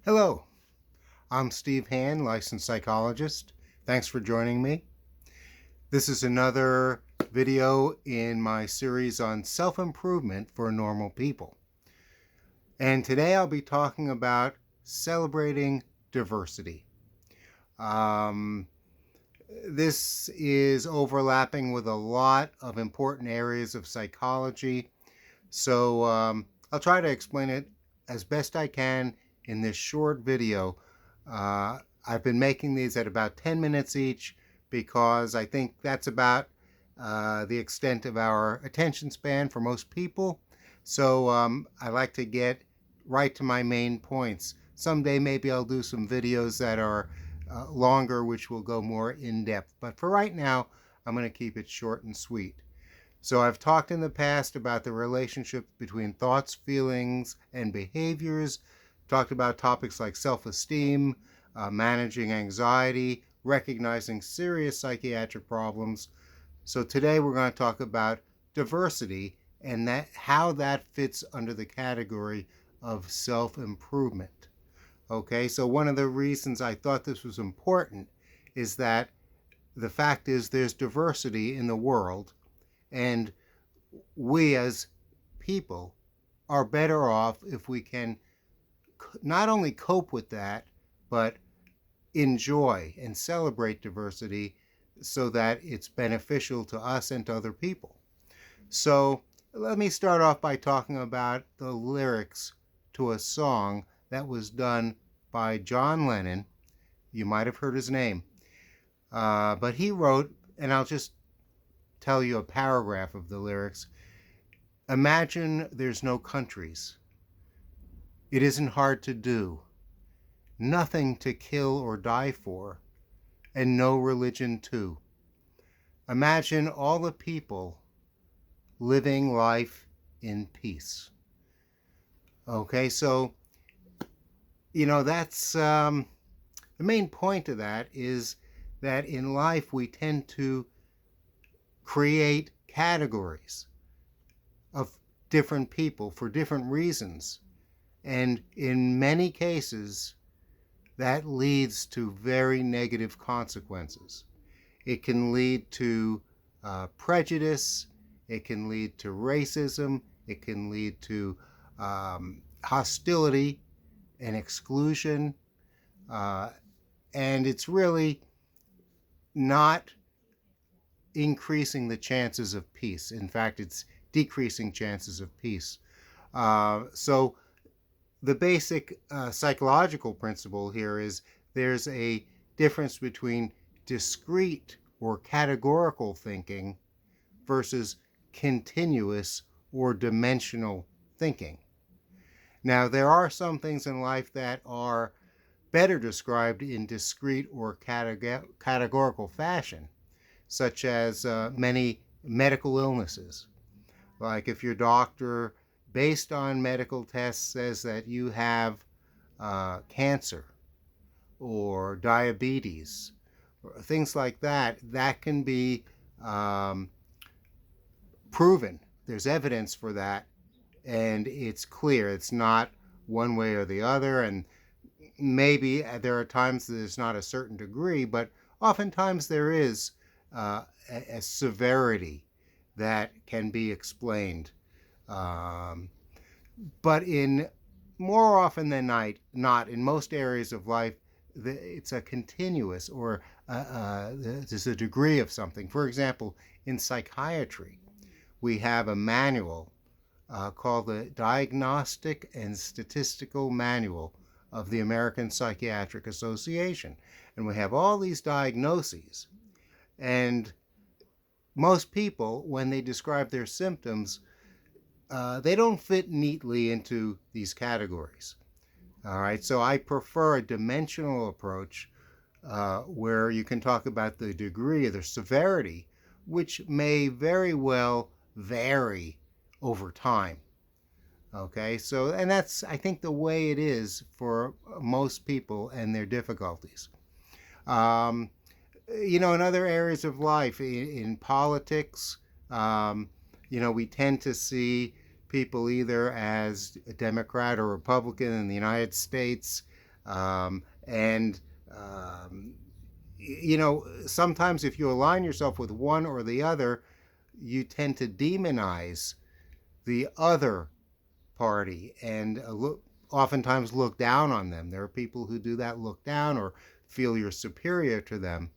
Hello, I'm Steve Hand, licensed psychologist. Thanks for joining me. This is another video in my series on self-improvement for normal people. And today I'll be talking about celebrating diversity. Um, this is overlapping with a lot of important areas of psychology. So I'll try to explain it as best I can in this short video. I've been making these at about 10 minutes each because I think that's about the extent of our attention span for most people. So I like to get right to my main points. Someday maybe I'll do some videos that are longer, which will go more in depth. But for right now, I'm going to keep it short and sweet. So I've talked in the past about the relationship between thoughts, feelings, and behaviors. Talked about topics like self-esteem, managing anxiety, recognizing serious psychiatric problems. So today we're going to talk about diversity and how that fits under the category of self-improvement. Okay, so one of the reasons I thought this was important is that the fact is there's diversity in the world, and we as people are better off if we can not only cope with that, but enjoy and celebrate diversity so that it's beneficial to us and to other people. So let me start off by talking about the lyrics to a song that was done by John Lennon. You might have heard his name. But he wrote, and I'll just tell you a paragraph of the lyrics. Imagine there's no countries. It isn't hard to do. Nothing to kill or die for, and no religion too. Imagine all the people living life in peace. Okay, so, that's the main point of that is that in life we tend to create categories of different people for different reasons. And in many cases, that leads to very negative consequences. It can lead to prejudice, it can lead to racism, it can lead to hostility and exclusion, and it's really not increasing the chances of peace. In fact, it's decreasing chances of peace. So the basic psychological principle here is there's a difference between discrete or categorical thinking versus continuous or dimensional thinking. Now, there are some things in life that are better described in discrete or categorical fashion, such as many medical illnesses. Like if your doctor, based on medical tests, says that you have cancer or diabetes, or things like that, that can be proven. There's evidence for that, and it's clear. It's not one way or the other, and maybe there are times that there's not a certain degree, but oftentimes there is a severity that can be explained. But more often than not, in most areas of life, it's a continuous or there's a degree of something. For example, in psychiatry, we have a manual called the Diagnostic and Statistical Manual of the American Psychiatric Association. And we have all these diagnoses. And most people, when they describe their symptoms, they don't fit neatly into these categories. All right, so I prefer a dimensional approach where you can talk about the degree or the severity, which may very well vary over time. Okay, so, and that's, I think, the way it is for most people and their difficulties. In other areas of life, in politics, we tend to see people either as a Democrat or Republican in the United States. And you know, sometimes if you align yourself with one or the other, you tend to demonize the other party and oftentimes look down on them. There are people who do that, look down or feel you're superior to them,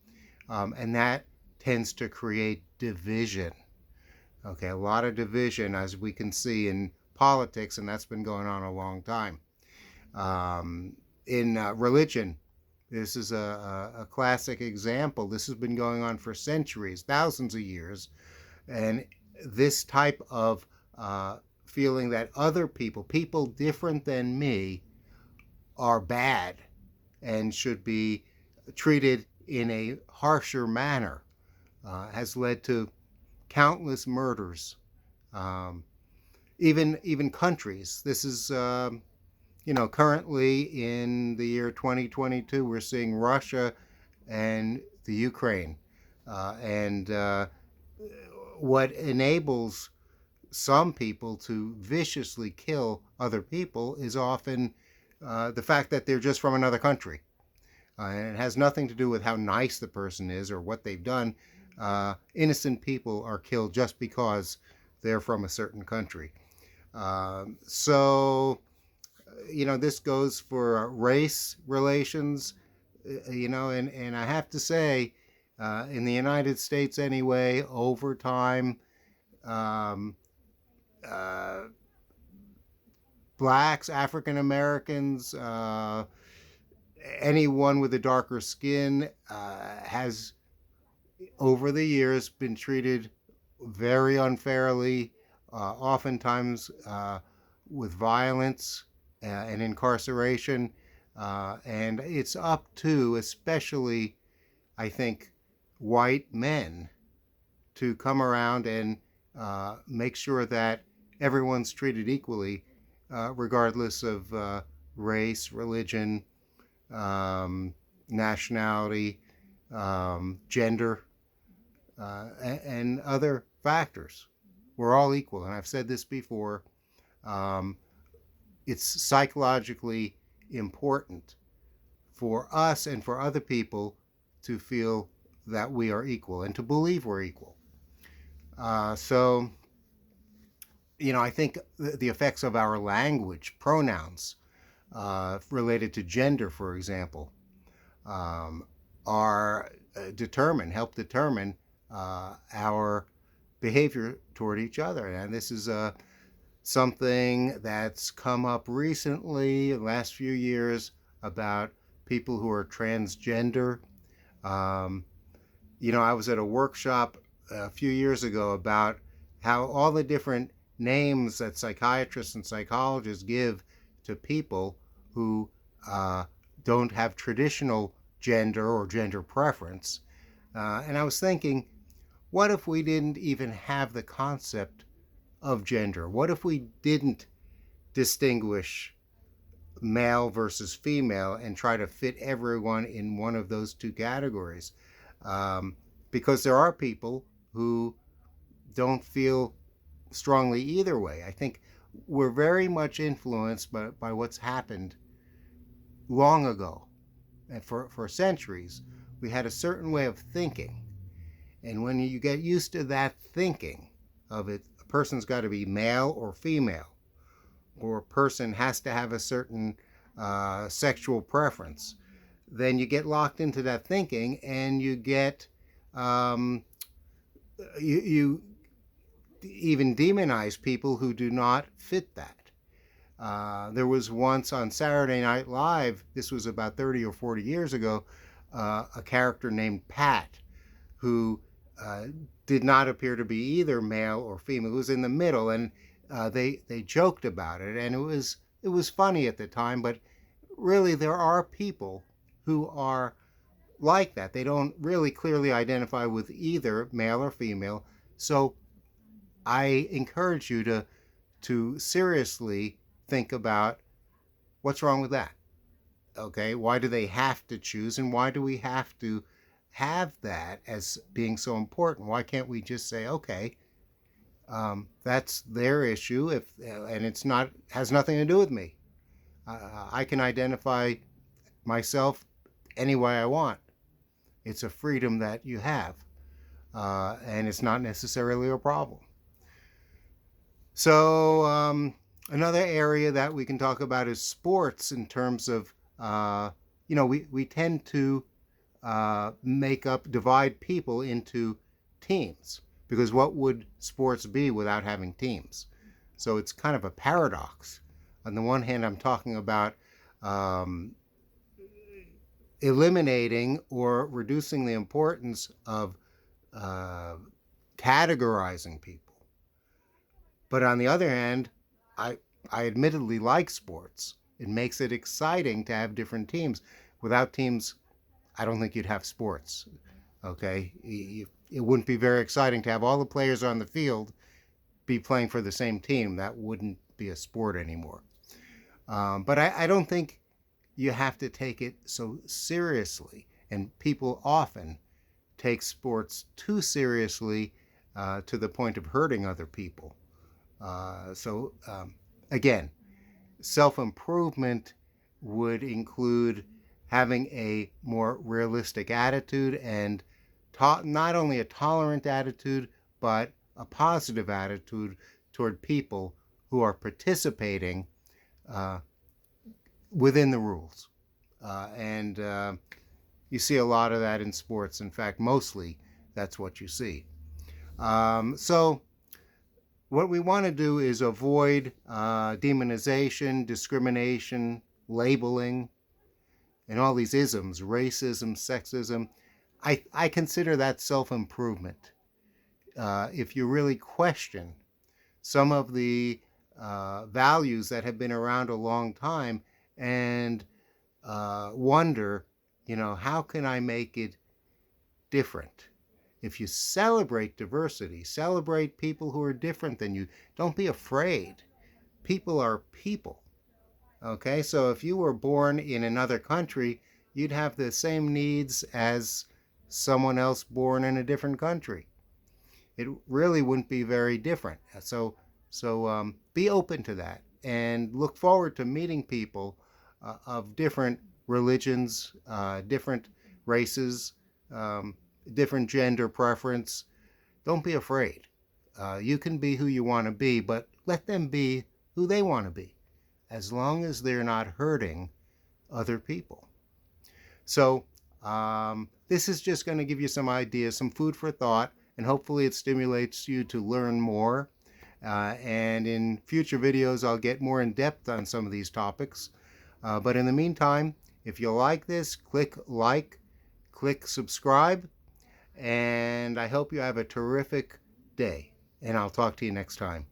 and that tends to create division. Okay, a lot of division, as we can see in politics, and that's been going on a long time. In religion, this is a classic example. This has been going on for centuries, thousands of years, and this type of feeling that other people different than me, are bad and should be treated in a harsher manner, has led to countless murders. Um, even countries. This is you know, currently in the year 2022, we're seeing Russia and the Ukraine, and what enables some people to viciously kill other people is often the fact that they're just from another country. And it has nothing to do with how nice the person is or what they've done. Innocent people are killed just because they're from a certain country. So, you know, this goes for race relations, you know, and I have to say, in the United States anyway, over time, um, uh, blacks, African Americans, anyone with a darker skin has over the years been treated very unfairly, oftentimes with violence and incarceration. And it's up to, especially, I think, white men to come around and make sure that everyone's treated equally, regardless of race, religion, nationality, gender, and other factors. We're all equal, and I've said this before. It's psychologically important for us and for other people to feel that we are equal and to believe we're equal. So, you know, I think the effects of our language, pronouns, related to gender, for example, are help determine our behavior toward each other. And this is something that's come up recently, the last few years, about people who are transgender. You know, I was at a workshop a few years ago about how all the different names that psychiatrists and psychologists give to people who don't have traditional gender or gender preference. And I was thinking, what if we didn't even have the concept of gender? What if we didn't distinguish male versus female and try to fit everyone in one of those two categories? Because there are people who don't feel strongly either way. I think we're very much influenced by what's happened long ago. And for centuries, we had a certain way of thinking. And when you get used to that thinking of it, a person's got to be male or female, or a person has to have a certain sexual preference, then you get locked into that thinking, and you get you even demonize people who do not fit that. There was once on Saturday Night Live, this was about 30 or 40 years ago, a character named Pat, who did not appear to be either male or female. It was in the middle, and they joked about it, and it was funny at the time. But really, there are people who are like that. They don't really clearly identify with either male or female. So I encourage you to seriously think about what's wrong with that. Okay, why do they have to choose, and why do we have to have that as being so important? Why can't we just say, okay, that's their issue, and it's not has nothing to do with me. I can identify myself any way I want. It's a freedom that you have, and it's not necessarily a problem. So another area that we can talk about is sports in terms of, we tend to divide people into teams, because what would sports be without having teams? So it's kind of a paradox. On the one hand, I'm talking about eliminating or reducing the importance of categorizing people. But on the other hand, I admittedly like sports. It makes it exciting to have different teams. Without teams, I don't think you'd have sports. Okay? It wouldn't be very exciting to have all the players on the field be playing for the same team. That wouldn't be a sport anymore. But I don't think you have to take it so seriously. And people often take sports too seriously to the point of hurting other people. Again, self-improvement would include having a more realistic attitude, and not only a tolerant attitude, but a positive attitude toward people who are participating within the rules. And you see a lot of that in sports. In fact, mostly that's what you see. So what we want to do is avoid demonization, discrimination, labeling, and all these isms, racism, sexism. I consider that self-improvement. If you really question some of the values that have been around a long time and wonder, how can I make it different? If you celebrate diversity, celebrate people who are different than you, don't be afraid. People are people. Okay, so if you were born in another country, you'd have the same needs as someone else born in a different country. It really wouldn't be very different. So be open to that and look forward to meeting people of different religions, different races, different gender preference. Don't be afraid. You can be who you want to be, but let them be who they want to be, as long as they're not hurting other people. So this is just going to give you some ideas, some food for thought, and hopefully it stimulates you to learn more. And in future videos, I'll get more in depth on some of these topics. But in the meantime, if you like this, click like, click subscribe, and I hope you have a terrific day. And I'll talk to you next time.